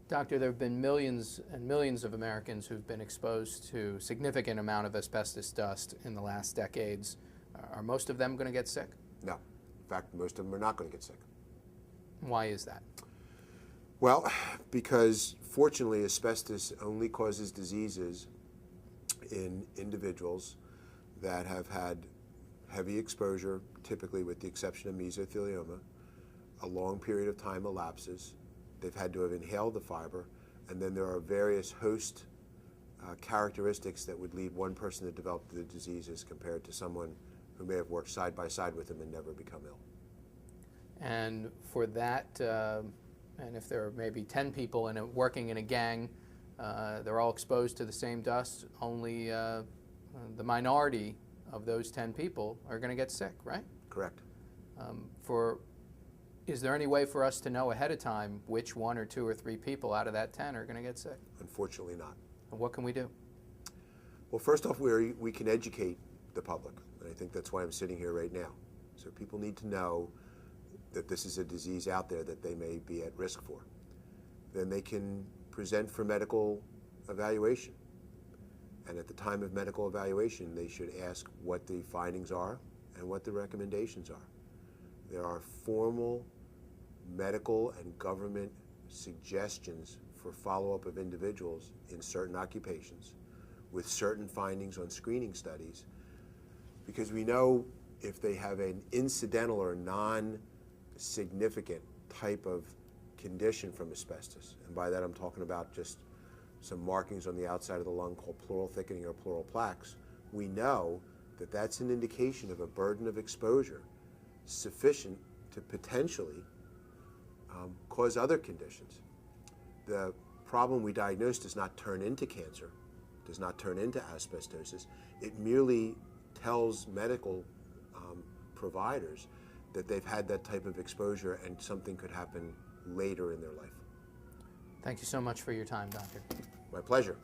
Doctor, there have been millions and millions of Americans who've been exposed to a significant amount of asbestos dust in the last decades. Are most of them going to get sick? No. In fact, most of them are not going to get sick. Why is that? Well, because fortunately asbestos only causes diseases in individuals that have had heavy exposure, typically with the exception of mesothelioma. A long period of time elapses. They've had to have inhaled the fiber, and then there are various host characteristics that would lead one person to develop the disease as compared to someone who may have worked side by side with them and never become ill. And for that, and if there are maybe 10 people working in a gang, they're all exposed to the same dust, only the minority of those 10 people are going to get sick, right? Correct. Is there any way for us to know ahead of time which 1 or 2 or 3 people out of that 10 are going to get sick? Unfortunately not. And what can we do? Well, first off, we can educate the public, and I think that's why I'm sitting here right now. So people need to know that this is a disease out there that they may be at risk for. Then they can present for medical evaluation. And at the time of medical evaluation, they should ask what the findings are and what the recommendations are. There are formal medical and government suggestions for follow-up of individuals in certain occupations with certain findings on screening studies, because we know if they have an incidental or non-significant type of condition from asbestos, and by that I'm talking about just some markings on the outside of the lung called pleural thickening or pleural plaques, we know that that's an indication of a burden of exposure sufficient to potentially cause other conditions. The problem we diagnose does not turn into cancer, does not turn into asbestosis. It merely tells medical providers that they've had that type of exposure and something could happen later in their life. Thank you so much for your time, Doctor. My pleasure.